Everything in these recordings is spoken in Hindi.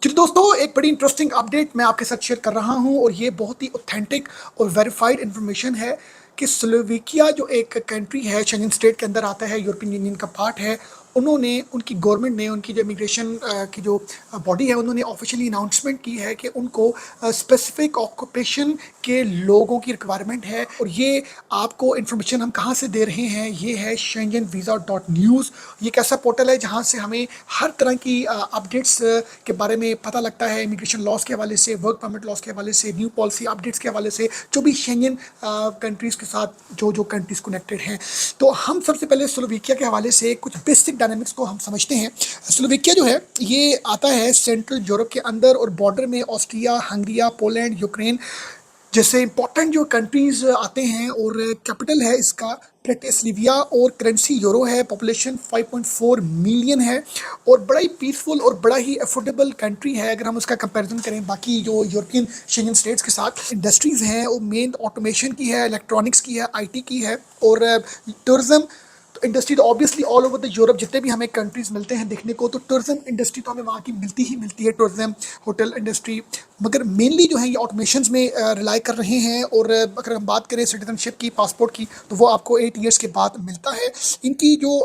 चलिए दोस्तों, एक बड़ी इंटरेस्टिंग अपडेट मैं आपके साथ शेयर कर रहा हूँ और ये बहुत ही ऑथेंटिक और वेरीफाइड इन्फॉर्मेशन है कि स्लोवेकिया जो एक कंट्री है, शेंगन स्टेट के अंदर आता है, यूरोपियन यूनियन का पार्ट है। उन्होंने, उनकी गवर्नमेंट ने, उनकी जो इमिग्रेशन की जो बॉडी है, उन्होंने ऑफिशियली अनाउंसमेंट की है कि उनको स्पेसिफिक ऑक्यूपेशन के लोगों की रिक्वायरमेंट है। और ये आपको इन्फॉर्मेशन हम कहाँ से दे रहे हैं, ये है schengenvisa.news। ये एक ऐसा पोर्टल है जहाँ से हमें हर तरह की अपडेट्स के बारे में पता लगता है, इमिग्रेशन लॉस के हवाले से, वर्क परमिट लॉस के हवाले से, न्यू पॉलिसी अपडेट्स के हवाले से, जो भी शेंगन कंट्रीज़ के साथ जो जो कंट्रीज़ कनेक्टेड हैं। तो हम सबसे पहले स्लोवेकिया के हवाले से कुछ बेसिक डायनामिक्स को हम समझते हैं। स्लोवेकिया जो है ये आता है सेंट्रल यूरोप के अंदर और बॉर्डर में ऑस्ट्रिया, हंगरिया, पोलैंड, यूक्रेन जैसे इंपॉर्टेंट जो कंट्रीज आते हैं। और कैपिटल है इसका ब्रेटिस्लाविया और करेंसी यूरो है। पॉपुलेशन 5.4 मिलियन है और बड़ा ही पीसफुल और बड़ा ही अफोर्डेबल कंट्री है अगर हम उसका कंपैरिजन करें बाकी जो यूरोपियन शेंगन स्टेट्स के साथ। इंडस्ट्रीज हैं वो मेन ऑटोमेशन की है, इलेक्ट्रॉनिक्स की है, आईटी की है और टूरिज्म। तो इंडस्ट्री तो obviously all over the Europe जितने भी हमें कंट्रीज मिलते हैं देखने को, तो टूरिज्म इंडस्ट्री तो हमें वहाँ की मिलती ही मिलती है, टूरिज्म, होटल इंडस्ट्री। मगर मेनली जो है ये ऑटोमेशंस में रिलाई कर रहे हैं। और अगर हम बात करें सिटीजनशिप की, पासपोर्ट की, तो वो आपको 8 ईयर्स के बाद मिलता है। इनकी जो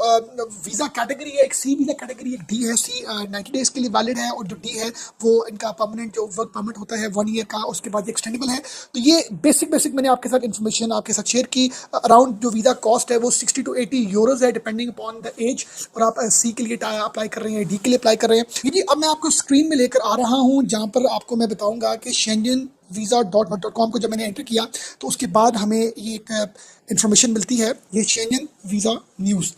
वीज़ा कैटेगरी है, एक सी वीज़ा कैटेगरी, एक डी है। सी 90 डेज़ के लिए वैलिड है और जो डी है वो इनका परमानेंट जो वर्क परमिट होता है 1 ईयर का, उसके बाद एक्सटेंडेबल है। तो ये बेसिक मैंने आपके साथ इन्फॉर्मेशन आपके साथ शेयर की। अराउंड जो वीज़ा कॉस्ट है वो 60 to 80 यूरोज है डिपेंडिंग अपॉन द एज। और आप सी के लिए अप्लाई कर रहे हैं, डी के लिए अप्लाई कर रहे हैं। जी, अब मैं आपको स्क्रीन में लेकर आ रहा हूँ जहाँ पर आपको मैं बताऊंगा कि schengenvisa.com को जब मैंने एंटर किया तो उसके बाद हमें ये एक इंफॉर्मेशन मिलती है, ये शेंगन वीज़ा न्यूज़।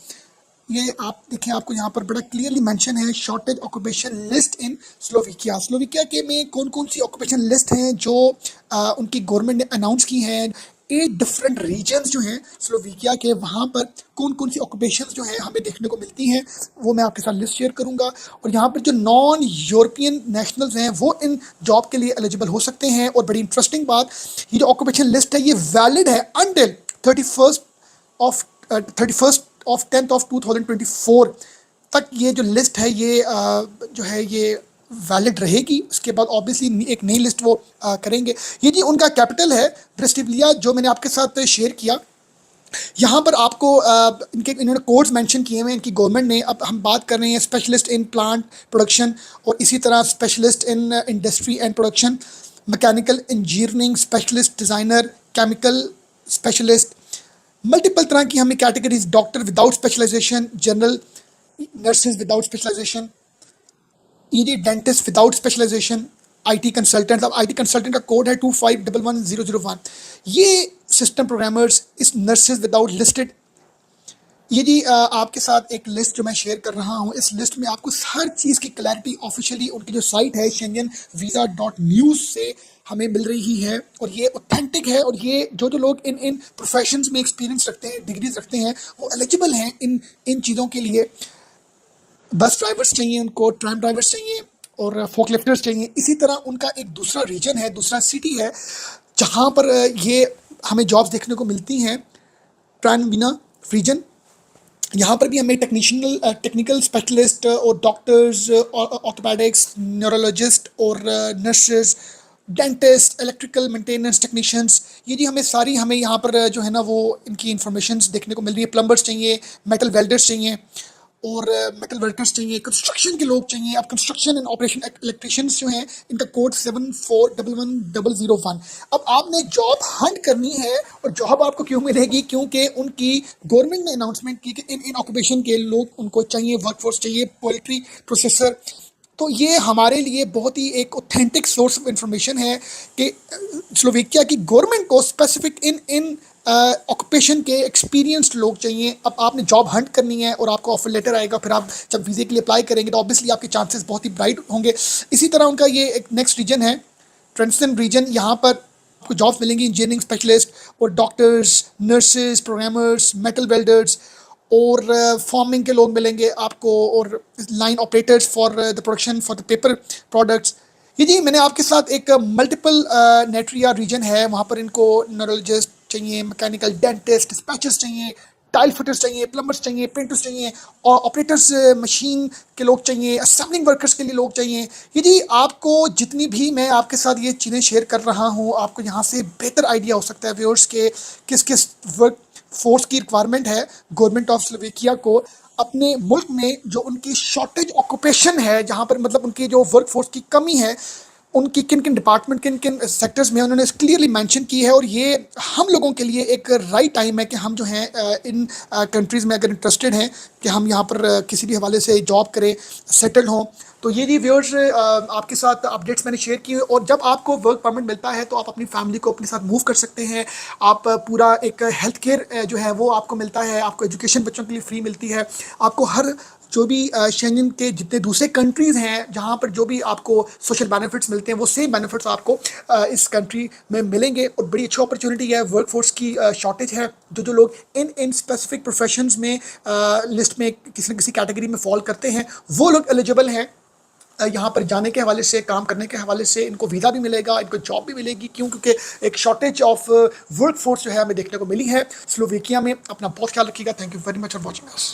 ये आप देखें, आपको यहाँ पर बड़ा क्लियरली मेंशन है शॉर्टेज ऑक्यूपेशन लिस्ट इन स्लोवेकिया। स्लोवेकिया के में कौन कौन सी ऑक्यूपेशन लिस्ट हैं जो उनकी गवर्नमेंट ने अनाउंस की हैं। 8 डिफरेंट रीजन्स जो हैं स्लोवेकिया के, वहाँ पर कौन कौन सी ऑक्यूपेशन जो हैं हमें देखने को मिलती हैं, वो मैं आपके साथ लिस्ट शेयर करूँगा। और यहाँ पर जो नॉन यूरोपियन नेशनल्स हैं वो इन जॉब के लिए एलिजिबल हो सकते हैं। और बड़ी इंटरेस्टिंग बात, ये जो ऑक्यूपेशन लिस्ट है ये वैलिड है अंटिल 31st of 2024 तक। ये जो लिस्ट है ये जो है ये वैलिड रहेगी। उसके बाद ऑब्वियसली एक नई लिस्ट वो करेंगे। ये जी उनका कैपिटल है ब्रिस्टिवलिया, जो मैंने आपके साथ शेयर किया। यहाँ पर आपको इन्होंने कोड्स मेंशन किए हुए हैं इनकी गवर्नमेंट ने। अब हम बात कर रहे हैं स्पेशलिस्ट इन प्लांट प्रोडक्शन और इसी तरह specialist in industry and production, mechanical engineering specialist, designer, chemical specialist, multiple तरह की हमें categories, doctor without specialisation, general nurses without specialisation, ED dentist without specialisation, IT consultant. अब आईटी कंसल्टेंट का कोड है 25111001। ये सिस्टम प्रोग्रामर्स, इस नर्सेज विदाउट लिस्टेड। ये जी आपके साथ एक लिस्ट जो मैं शेयर कर रहा हूँ, इस लिस्ट में आपको हर चीज़ की क्लैरिटी ऑफिशियली उनकी जो साइट है schengenvisa.news से हमें मिल रही है। और ये ऑथेंटिक है और ये जो जो लोग इन इन प्रोफेशंस में एक्सपीरियंस रखते हैं, डिग्रीज रखते हैं, वो एलिजिबल हैं इन चीज़ों के लिए। बस ड्राइवर्स चाहिए उनको, ट्रैम ड्राइवर्स चाहिए और फोकलिफ्टर्स चाहिए। इसी तरह उनका एक दूसरा रीजन है, दूसरा सिटी है जहाँ पर ये हमें जॉब्स देखने को मिलती हैं, ट्रानविना रीजन। यहाँ पर भी हमें टेक्निकल स्पेशलिस्ट और डॉक्टर्स, ऑर्थोपेडिक्स, न्यूरोलॉजिस्ट और nurses, dentist, electrical maintenance technicians, ये जी हमें यहाँ पर जो है ना वो इनकी इंफॉर्मेशंस देखने को मिल रही है। प्लम्बर्स चाहिए, मेटल वेल्डर्स चाहिए और मेटल वर्कर्स चाहिए, कंस्ट्रक्शन के लोग चाहिए। अब कंस्ट्रक्शन एंड ऑपरेशन इलेक्ट्रिशियंस जो हैं इनका कोड 74111001। अब आपने जॉब हंट करनी है और जॉब आपको क्यों मिलेगी, क्योंकि उनकी गवर्नमेंट ने अनाउंसमेंट की कि इन ऑक्यूपेशन के लोग उनको चाहिए, वर्कफोर्स चाहिए, पोल्ट्री प्रोसेसर। तो ये हमारे लिए बहुत ही एक ऑथेंटिक सोर्स ऑफ इंफॉर्मेशन है कि स्लोवेकिया की गवर्नमेंट को स्पेसिफिक इन इन ऑक्यूपेशन के एक्सपीरियंस्ड लोग चाहिए। अब आपने जॉब हंट करनी है और आपको ऑफर लेटर आएगा, फिर आप जब वीज़े के लिए अप्लाई करेंगे तो ऑब्वियसली आपके चांसेस बहुत ही ब्राइट होंगे। इसी तरह उनका ये एक नेक्स्ट रीजन है ट्रांसन रीजन। यहाँ पर आपको जॉब्स मिलेंगी इंजीनियरिंग स्पेशलिस्ट और doctors, nurses, programmers, metal welders और फार्मिंग के लोग मिलेंगे आपको, और line operators for the production for the paper products. ये जी मैंने आपके साथ एक मल्टीपल नेट्रिया रीजन है, वहाँ पर इनको न्यूरोलॉजिस्ट चाहिए, मैकेनिकल, डेंटिस्ट, डिस्पैचर्स चाहिए, टाइल फिटर्स चाहिए, प्लम्बर्स चाहिए, पेंटर्स चाहिए, और ऑपरेटर्स मशीन के लोग चाहिए, असेंबलिंग वर्कर्स के लिए लोग चाहिए। ये जी आपको जितनी भी मैं आपके साथ ये चीज़ें शेयर कर रहा हूँ, आपको यहाँ से बेहतर आइडिया हो सकता है व्यूअर्स के किस किस वर्क फोर्स की रिक्वायरमेंट है गवर्नमेंट ऑफ स्लोवेकिया को अपने मुल्क में, जो उनकी शॉर्टेज ऑक्यूपेशन है, जहाँ पर मतलब उनकी जो वर्क फोर्स की कमी है, उनकी किन किन डिपार्टमेंट किन किन सेक्टर्स में उन्होंने क्लियरली मेंशन की है। और ये हम लोगों के लिए एक राइट टाइम है कि हम जो हैं इन कंट्रीज़ में अगर इंटरेस्टेड हैं कि हम यहाँ पर किसी भी हवाले से जॉब करें, सेटल हों। तो ये जी व्यूअर्स आपके साथ अपडेट्स मैंने शेयर किए। और जब आपको वर्क परमिट मिलता है तो आप अपनी फैमिली को अपने साथ मूव कर सकते हैं। आप पूरा एक हेल्थ केयर जो है वो आपको मिलता है, आपको एजुकेशन बच्चों के लिए फ्री मिलती है, आपको हर जो भी शेंगन के जितने दूसरे कंट्रीज़ हैं जहाँ पर जो भी आपको सोशल बेनिफिट्स मिलते हैं वो सेम बेनिफिट्स आपको इस कंट्री में मिलेंगे। और बड़ी अच्छी अपॉर्चुनिटी है। वर्क फोर्स की शॉर्टेज है। जो लोग इन स्पेसिफिक प्रोफेशंस में लिस्ट में किसी न किसी कैटेगरी में फॉल करते हैं वो लोग एलिजिबल हैं यहाँ पर जाने के हवाले से, काम करने के हवाले से। इनको वीज़ा भी मिलेगा, इनको जॉब भी मिलेगी। क्यों? क्योंकि एक शॉर्टेज ऑफ वर्क फोर्स जो है हमें देखने को मिली है स्लोवेकिया में। अपना बहुत ख्याल रखिएगा। Thank you very much for watching us.